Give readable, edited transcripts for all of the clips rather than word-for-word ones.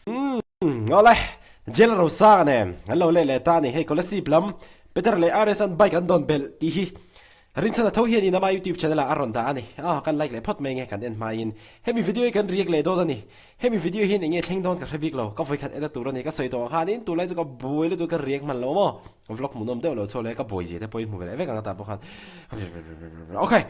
Oleh, Lalrosanga nè, hello le ta ni hey có lẽ plum, Petera BIKE an don bel theih. Rin sana thâu hiền in nama YouTube channel aron da ani. Kan like le pot menge kan en main. Hemi video kan react le do da ni. Hemi video hin inge theng don ka rebik lo. Ka voi khat eda tur ni ka soi to khanin tu lai chu ka boi le du ka react man lo mo. Vlog munom de lo chole ka boi je te point mu ve ve ka ta bo khan. Okay.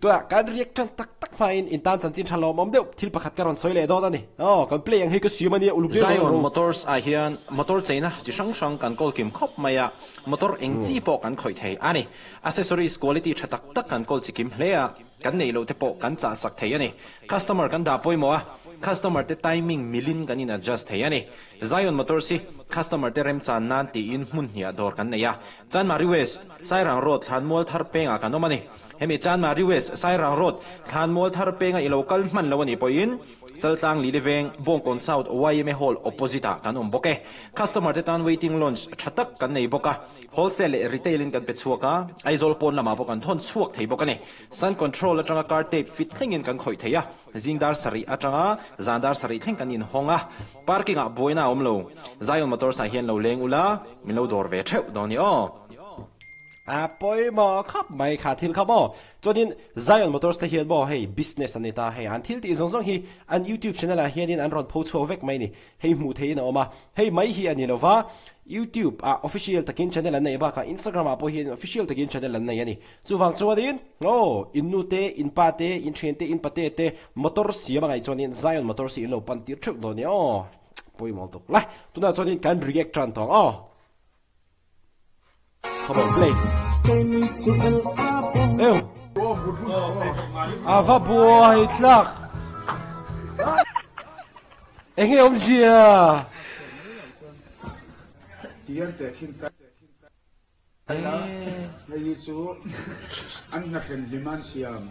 Tu kan react chan tak main in tan chan chin thalo mom de thil pakhat ka ron soi le do da ni. Kan play ang he ka siamani uluk de Zion Motors a hian motor chaina chi sang kan kol kim khop maya motor eng chi po kan khoi thei ani accessories quality thatak tak kan kol chikim hlea kan nei lo te po kan cha sak thei ani customer kan da poi mo a customer te timing milin kan in adjust thei ani Zion Motors si customer te rem chan nan ti in mun hia dor kan nei a chan mari west sairang road than mol thar penga kan omani hemi chan mari west sairang road than mol thar penga i local man lo ani poin Saltang Liliveng Bongkon South YMA Hall opposite kan boke customer te tan waiting launch thatak kan nei boka wholesale retailing kan pechuaka aizol pon lama bokan thon chuak thei bokani sun control atanga car tape fit thengin kan khoi theya zingdar sari atanga zandar sari theng kan in honga parking a boina omlo Zion Motors a hian lo leng ula milo dor ve theu doni o poi mo khap mai kha thil khamo chonin Zion Motors te hian bo hey business anita hey an thil ti zong hi an YouTube channel a hian in an ron pho chu vek mai ni hey mu thei na oma hey mai hi ani lova YouTube official takin channel an nei ba ka Instagram a po hian official takin channel an nei ani chuwang chuadin in nu te in pa te in thien te in pate te motor siama ngai chonin Zion Motors in lo pan tir thuk do ni poi mo to la tuna chonin kan react tran thong Come on, play. Ew. Va boy, tlak. Enge omjia. Diyan te kinta. Ay chu an na ken liman siam.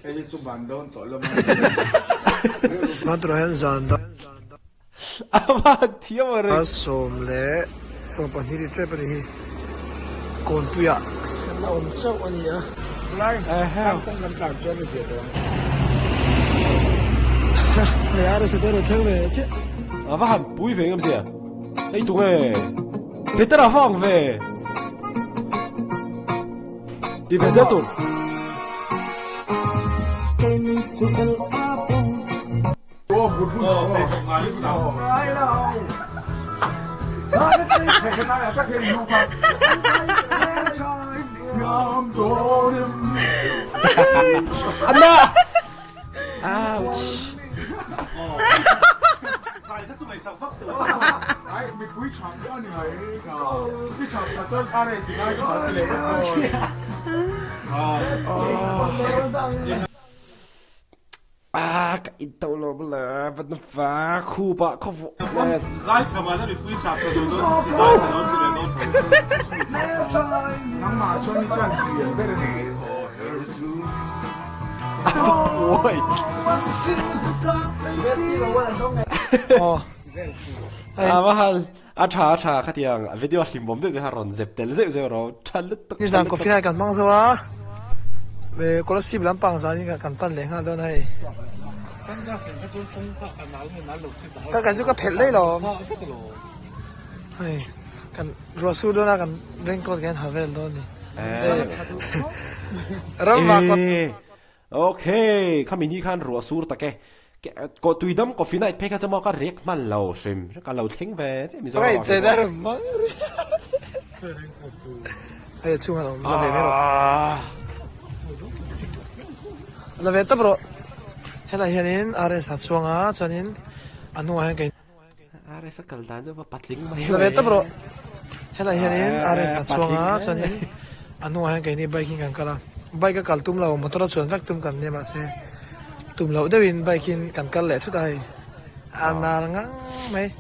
Ay chu bandon to laman. Matrohen zanda. Ama tiamare. Asom le so panhiri che pani kon puya na om chau ani a Lai. Không cần làm cho mình chuyện đó. ya re se tero thele che Va han bui ve ngam sia. Hey tu e. Petera fang ve. Di vezetur. Anna! Ouch! Mình quý trọng nữa này, quý trọng là cho ta này xin nói cho lệ Cái tàu lo bla, vẫn phá khu bạ không phụ. Giải cho mà nó bị quy chặt rồi đó. Giải cho nó Nắm mà cho mình chăn xì ở bên này. Ôi! Mahal. Acha khát yang video lim bom de haron zeptel zep ro chalut tak. ni sang coffee kan mang zawa ve kolasib lam pang za ni kan pan le nga don hai ka kan ju ka phel le lo hai kan rosu do na kan drink ko kan havel don ni ram ma ko Okay, kami ni kan rosur take. Có tùy đâm có phí này phải cái cho cái riết mà lâu xem cái lâu thính về chứ mình sao cái chơi đó mà ai chung là về mẹ rồi là về tập rồi hay là hiện nay ở sát xuống á cho nên anh nuôi cái à sắc cẩn thận cho bắt lính mày là về tập rồi hay là hiện nay ở sát xuống á cho nên anh nuôi cái này biking kan kala bike ka kaltum lo motor chuan vek tum kan ne ma se tum lo dewin biking kan kal le thu dai anar ngang mai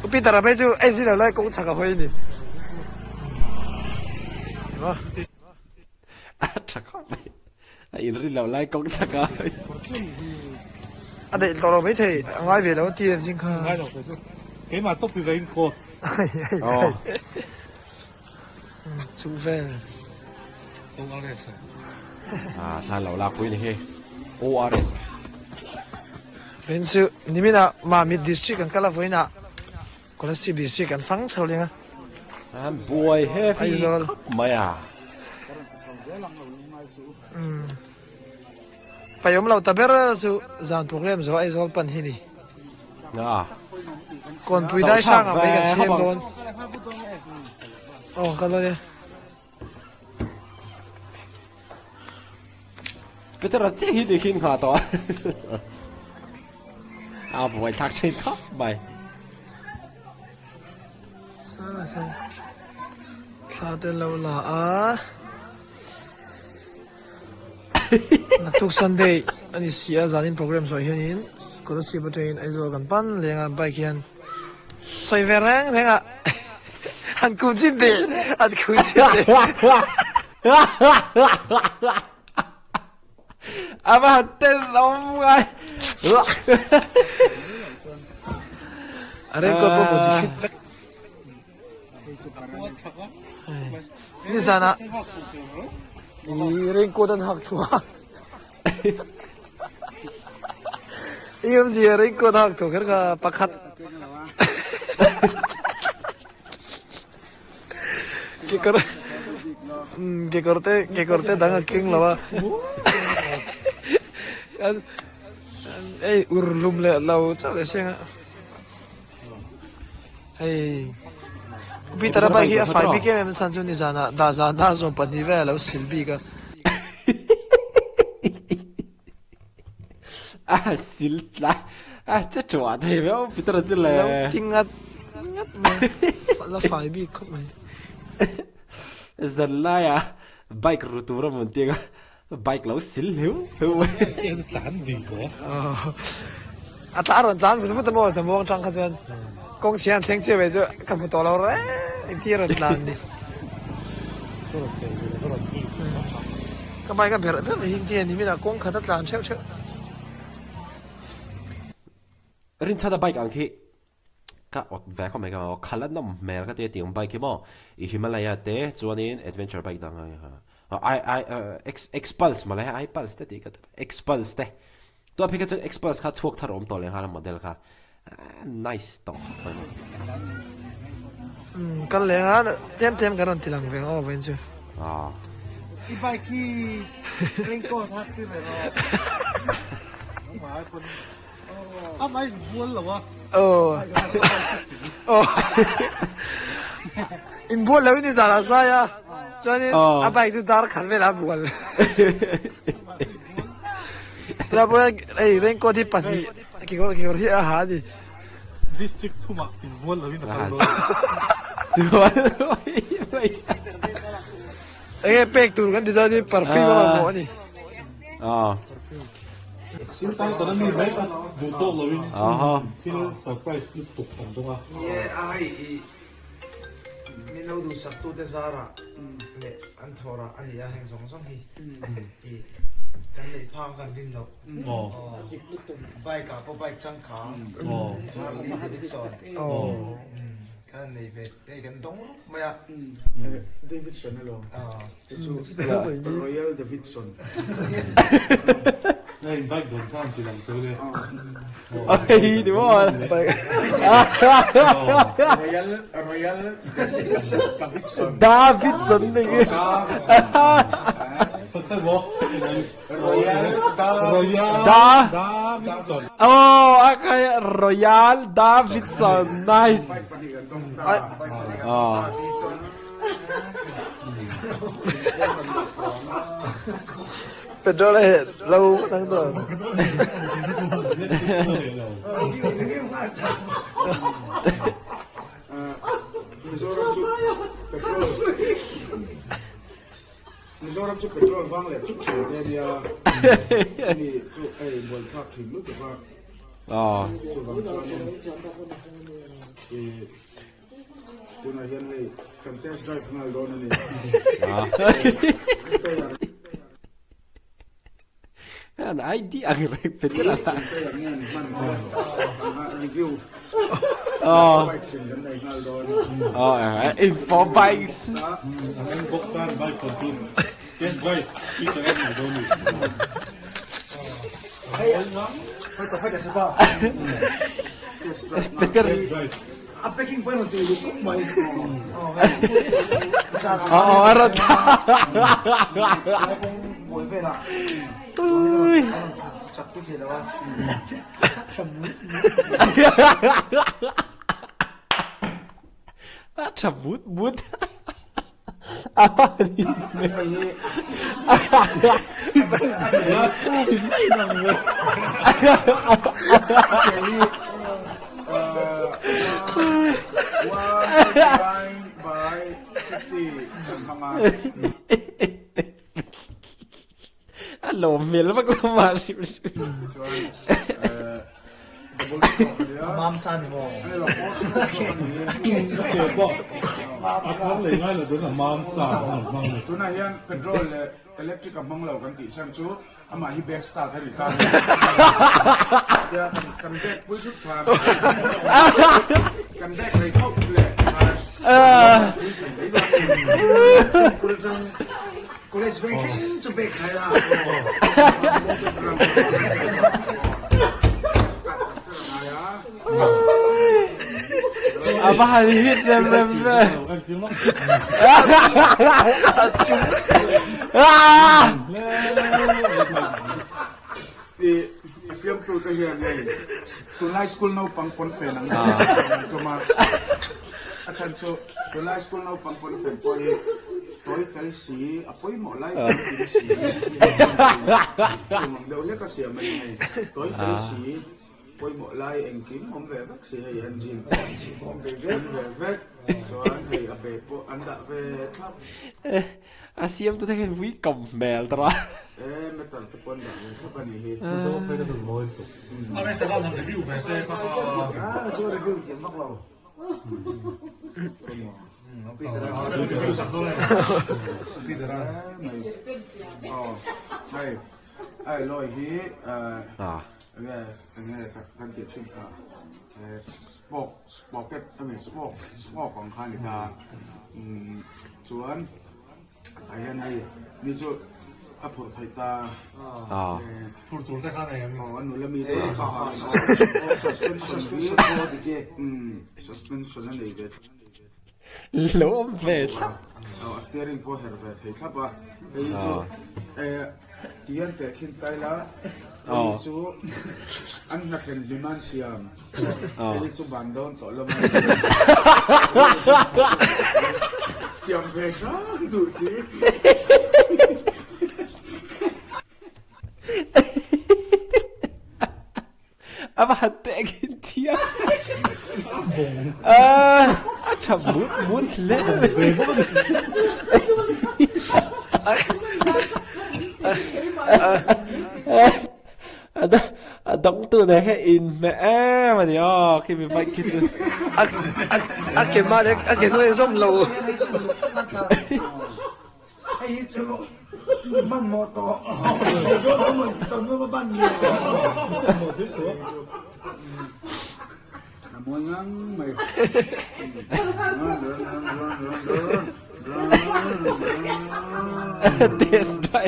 upi tara pe chu ai thi lo lai cũng chaka hoi ni wa chắc không mày ai ri lâu lại cũng chắc à à để tao mấy thầy ngay về đó tiền xin khơi Ngay rồi. Cái mà tốt vì vậy cô. chú về Không ăn được. sao lâu la quý này he ORS เป็นสื่อนี่มีนะมามิดดิสทริกกันก็ละฟื้นนะคนละ10 district กันฟังเท่าเลยนะ boy heavy ไม่อ่ะ ไปยมเราตะเบรสุจานโปรแกรมสุไอโซลปันที่นี่ก่อนปุยได้ช่างไปกันเชียมโดนโอ้กันเลยเป็นตัวเจ๊ฮิตขึ้นขาต่อเอาไปทักชินครับไปซาเตลลานักทุกซันเดย์อันนี้เสียจานินโปรแกรมสวยเฮียนินก็ต้องเสียบตัวเองไอโซกันปั้นเลี้ยงไปเขียนสวยเวรังเลี้ยงอันกูจินเดย์อันกูจินเดย์อามาเต้นลงไงอะไรก็พอดีฟิตแบ็กนี่สานะเรื่องกูต้องหักชัวอีกอย่างสิเรื่องกูต้องหักชัวแค่ปักขัดเกี่ยวกับดังกิ้งแล้ววะไอ้อุรลุมเลยเราชอบเลยใช่ไหมไอ้พี่ตระไปที่ไฟบิ๊กเอ็มสันจุนิจานะดาซาส่งปนิเวลแล้วสิลบีก็สิลละจะจวดเหรอพี่ตระจิเลยแล้วทิ้งงัดแล้วไฟบิ๊กเข้ามาزلايا بايك روتورا منتيغا بايك لو سلهو هو تعرف في الفوت ما سموه جان خزان كون سيان تين تي بيجو كم طولو ري كثير تلاندي كما يكون بير هينتي ني مينا كون خدت لان شو رين تادا بايك انكيก็อดแวะเข้ามาก็คันละน้ำแม่ก็เตะตีมไปกี่โมอีฮิมาลายาเตะจวนนี้ adventure bike ดังไงฮะexpulse มาเลยฮะ expulse เตะตีก็ expulse เตะตัวพี่ก็จะ expulse ค่ะทุกทารมตัวเลยฮะแล้วโมเดลค่ะ nice ต่อไปกันเลยฮะเต็มกันทีหลังเวงอ๋อเวนจูอีไปขี้เร่งโก้ทักขึ้นเลยอ้าวไม่บ้วนหรอวะโอ้อินบัวแล้วนี่สาระซะยะจวนนี้อาไปจุดดาร์ขันเวลาบัวเลยแล้วบัวไอ้เร่งก็ที่ปัดนี่กี่คนที่อาหารดิ district ทุ่มอินบ้วนแล้วนี่นะครับสวยเอ้เป็กตูกันที่จะนี่ perfume มาบัวนี่新当时的米梅吧，有多了运。啊哈。ที่ surprise ที่ตกของตรงอ่ะเนี่ยไอ้มีเราดูสักตัวเดซ่าระเนี่ยอันทอระอันนี้แห่งสองฮีกันเลยพากันดินเราใบกับใบจังขามาลีเดวิดสันกันเลยไปกันตรงไม่อะเดวิดสันเหรอรอยัลเดวิดสันนี่ไบค์โดนช่างทีหลังตัวเลยไอ้ดิวอนรอยัลดาวิดสันนี่ก็ใช่บอกรอยัลดาวิดสันโอ้อะไรรอยัลดาวิดสัน nice เป็นอะไรเราตั้งตัวมิโซรัมชุดเป็นตัวฟังเลยชุดเฉียวเนี่ยนี่ชุดไอ้บอลพักถึงรู้สึกว่าชุดบางส่วนคุณอาเห็นเลยคันเทสได้ขนาดโดนนี่อันไอเดียอะไรเป็นอะไรรีวิวไบค์สิ่งนั้นได้ขนาดโดนinfo bikes พวกการไบค์คนที่เก็ตไบค์ที่จะได้หนูโดน ไม่ต้องให้แต่เฉพาะ Peter a packing point untuk itu mai arot boleh lah capek dia lah Cabut but apa ni by 50 Halo mil maglamar mamsan mo Ako lang nga na doon ang mamsa. tu na yan petrol electric ang manglaw kan ti san su ama hi back start hari kan ya kan back pun su kan backเลยเข้าเลยกูเลยสเปคจะเบรกใครล่ะ apa hari ini di siam tu kahian ni tu high school no pang pon fen ang cuma acan so tu high school no pang pon fen toy fel si apoy mo lai si cuma daw le kasi man toy fel si Poi mo lai en kim om ve vak si hay en jin om ve vek so an hay abe po anda ve thap asiam tu tengah wi kompel terus metal te pon da thap ani he So, pwede doon mo ito. Ano sa lang ng review kasi so review tin mak law review sa doon oh hay ai loi hi nghe kan tiệp sinh cả pocket sportของคันนี่ค่ะส่วนไอ้นี่มีจุดอัพพอร์ตไทตาถูกได้ข้างไหนกัน อ๋อหนูแล้วมีตัวข้าว suspension วิดีเกsuspension นั่นเอง lỗ về thấp steering po her ve thei thapa ei chu kian te khin tai la ei chu an na khen liman siam ei chu ban don to lo ma siam ve ka du si apa hati dia cabut but le đóng từ này hay in mẹ mà nhỉ khi mình bay kia chứ cái mà đấy cái nuôi rôm lầu ei chu man mo to ei chu mo to no ban ni mo ngang mày this guy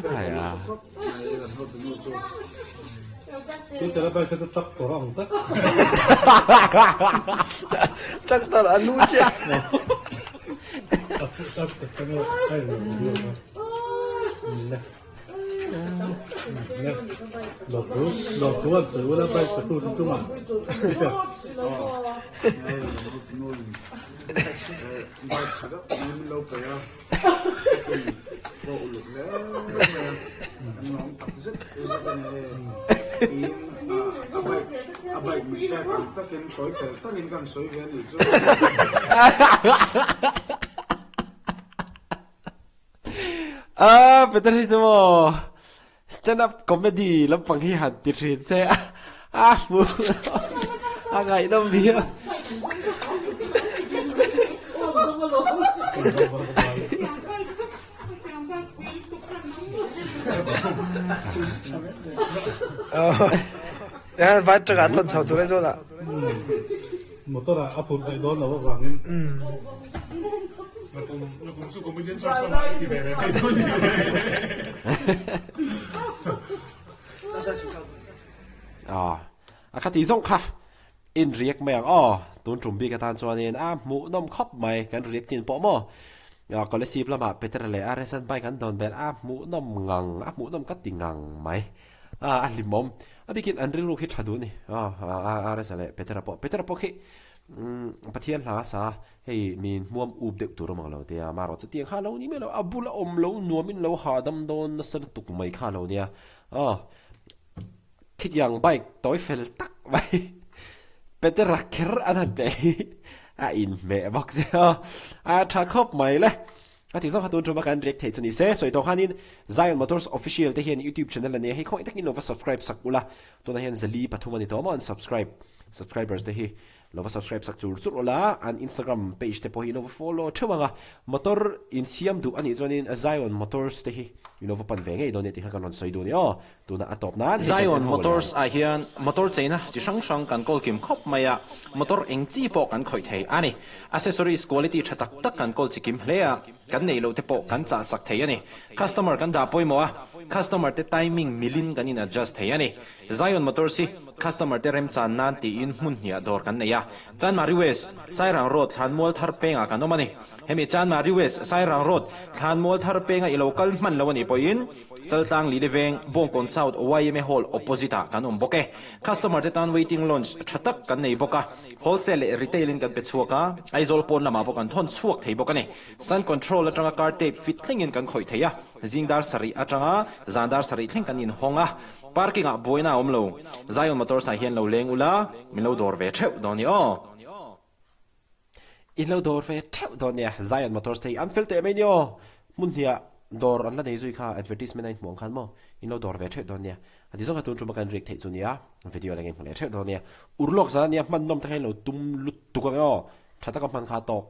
phải à Chứ chả là bây giờ tắc của lòng tắc. chắc tao là nuôi chứ Tắc cái này hay là nhiều mà. Nè. Nè. Lột của anh sử là bây giờ tôi chung mà. Biết chưa? Abay mình ta cầm tất kiến soi phèo tất kiến cầm soi về thì chứ Peter itu mo stand up comedy lam panghihan tirin se bu ngaihdam dia weiter Radfahren tut so da motor à apun cái đó là vàng nên Lo kung su kung medyo sa sama di bere kay Tony. Khá tí rộng khá in riêng mèng tuôn trùm bi cái tan xoa nên mũ nông khóc mày cái riêng chín bỏ mò có lẽ xịp là mà Petera lệ sân bay gắn đòn bèn mũ nông ngang mũ nông cắt tình ngang mày lim mom bikin anh riêng lúc hít chadu nè sân lệ Petera bỏ khi bắt thiên là sa hey mình muam úp được tụi nó lâu thì mà rồi tiếng khá lâu ní mấy lâu abu là lâu nuôi mình lâu hà đâm đôn nó sẽ tục mày khá lâu nè thịt yang bike tối phèn tắc vậy Petera kher anh bé in mẹ bọc giờ thà khóc mày lấy thì sau khi tôi cho bạn direct thấy cho nên sẽ rồi tôi khán in Zion Motors official để hiện YouTube channel này hay không ít nó subscribe sắc ula tôi hiện zali bắt thua mình tôi mà subscribers để lo subscribe sak chur chur ola an Instagram page te pohi no follow thumanga motor in siam du ani jonin Zion Motors te hi pan venge don ti kan soi du ni tu na atop na Zion Motors a hian motor cheina chi sang kan kol kim khop maya motor engchi po kan khoi thei ani accessories quality thatak tak kan kol chikim hlea kan nei lo te po kan cha sak thei ani customer kan da poimo customer te timing milin kan in adjust thei ani Zion Motors si customer te rem chan nan ti in mun hia dor kan neya chan mari west sairang road khan mol thar penga kan omani hemi chan mari west sairang road khan mol thar penga i local man lawani poin chaltang li leveng bongkon south YMA hall opposite kan boke customer te tan waiting launch thatak kan nei boka wholesale retailing kan pechuaka aizol pon lama bokan thon chuak thei bokani sun control atanga car tape fit thingin kan khoi theya zingdar sari atanga zandar sari thing kan in honga parking a boina omlo Zion Motors a hian lo leng ula milo dor ve theu doni in lo dor ve theu donia Zion Motors te an filte menyo mun hia dor an la nei zui kha advertisement ai mong khan mo in lo dor ve theu donia adi zong hatun chumakan rik thei chunia video la ngem le theu donia urlok za nia man nom ta lo tum lut tu ka thataka man kha tok